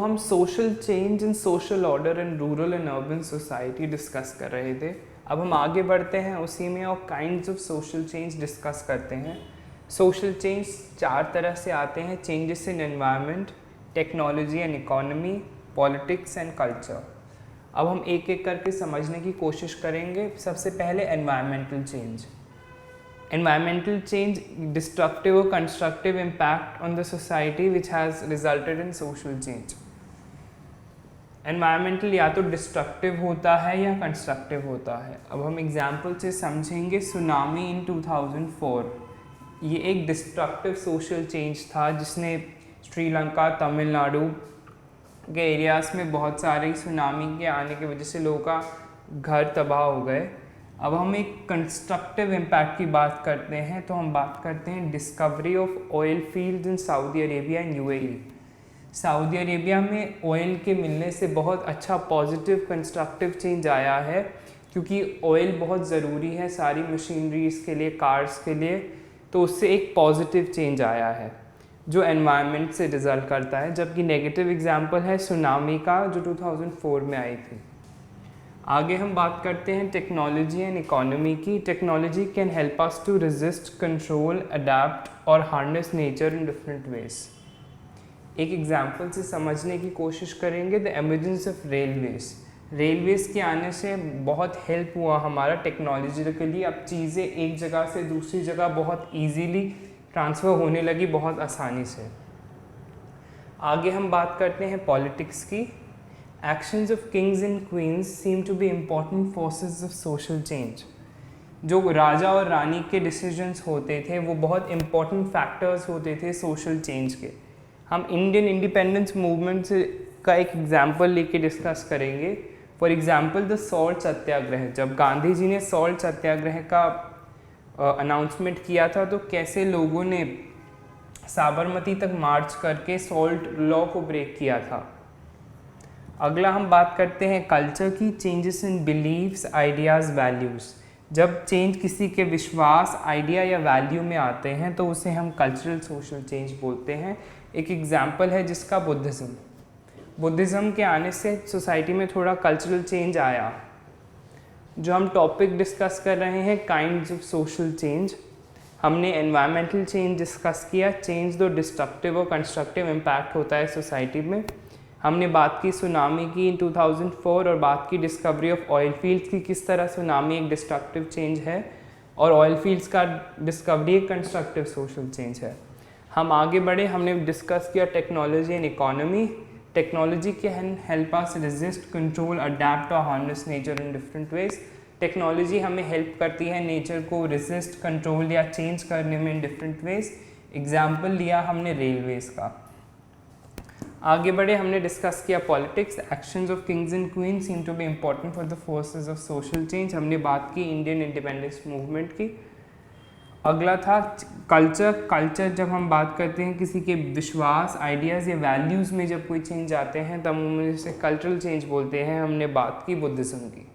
हम social change in social order in rural and urban society discuss कर रहे थे। अब हम आगे बढ़ते हैं उसी में और kinds of social change discuss करते हैं। सोशल चेंज 4 तरह से आते हैं: changes in environment, technology and economy, politics and culture. अब हम एक एक करके समझने की कोशिश करेंगे। सबसे पहले environmental change. Environmental change, destructive or constructive impact on the society which has resulted in social change. Environmental या तो destructive होता है या constructive होता है। अब हम एग्जाम्पल से समझेंगे। सुनामी इन 2004 ये एक destructive social change था जिसने श्रीलंका, तमिलनाडु के एरियाज़ में बहुत सारे सुनामी के आने की वजह से लोगों का घर तबाह हो गए। अब हम एक कंस्ट्रक्टिव इम्पैक्ट की बात करते हैं तो हम बात करते हैं discovery of oil fields in Saudi Arabia and UAE. Saudi Arabia में ऑयल के मिलने से बहुत अच्छा पॉजिटिव कंस्ट्रक्टिव चेंज आया है, क्योंकि ऑयल बहुत ज़रूरी है सारी मशीनरीज़ के लिए, कार्स के लिए, तो उससे एक पॉजिटिव चेंज आया है जो एनवायरनमेंट से रिजल्ट करता है। जबकि नेगेटिव एग्जाम्पल है सुनामी का जो 2004 में आई थी। आगे हम बात करते हैं टेक्नोलॉजी एंड इकोनॉमी की। Technology can help us to resist, control, adapt और harness nature in different ways. एक एग्जांपल से समझने की कोशिश करेंगे। The emergence of railways. Railways के आने से बहुत हेल्प हुआ हमारा टेक्नोलॉजिकली। अब चीज़ें एक जगह से दूसरी जगह बहुत ईजीली ट्रांसफ़र होने लगी, बहुत आसानी से। आगे हम बात करते हैं पॉलिटिक्स की। Actions of kings and queens seem to be important forces of social change. जो राजा और रानी के डिसीजंस होते थे वो बहुत इम्पोर्टेंट फैक्टर्स होते थे सोशल चेंज के। हम इंडियन इंडिपेंडेंस मूवमेंट से का एक एग्जांपल लेके डिस्कस करेंगे। फॉर एग्जांपल द सॉल्ट सत्याग्रह। जब गांधी जी ने सॉल्ट सत्याग्रह का अनाउंसमेंट किया था तो कैसे लोगों ने साबरमती तक मार्च करके सॉल्ट लॉ को ब्रेक किया था। अगला हम बात करते हैं कल्चर की। Changes in beliefs, ideas, values. जब चेंज किसी के विश्वास, आइडिया या वैल्यू में आते हैं तो उसे हम कल्चरल सोशल चेंज बोलते हैं। एक एग्जांपल है जिसका बुद्धिज़्म। बुद्धिज़्म के आने से सोसाइटी में थोड़ा कल्चरल चेंज आया। जो हम टॉपिक डिस्कस कर रहे हैं काइंड्स ऑफ सोशल चेंज, हमने एनवायरमेंटल चेंज डिस्कस किया। चेंज दो डिस्ट्रक्टिव और कंस्ट्रक्टिव इम्पैक्ट होता है सोसाइटी में। हमने बात की सुनामी की इन 2004 और बात की डिस्कवरी ऑफ ऑयल फील्ड्स की, किस तरह सुनामी एक डिस्ट्रक्टिव चेंज है और ऑयल फील्ड्स का डिस्कवरी एक कंस्ट्रक्टिव सोशल चेंज है। हम आगे बढ़े। हमने डिस्कस किया technology and economy. Technology can help us resist, control, adapt और harness nature in different ways. Technology हमें हेल्प करती है नेचर को रेजिस्ट, कंट्रोल या चेंज करने में इन डिफरेंट वेज। एग्जाम्पल लिया हमने रेलवेज का। आगे बढ़े। हमने डिस्कस किया politics. Actions of kings and queen seem to be important for the forces of social change. हमने बात की इंडियन इंडिपेंडेंस मूवमेंट की। अगला था कल्चर। कल्चर जब हम बात करते हैं किसी के विश्वास, आइडियाज़ या वैल्यूज़ में जब कोई चेंज आते हैं तब हम उसे कल्चरल चेंज बोलते हैं। हमने बात की बुद्धिज़्म की।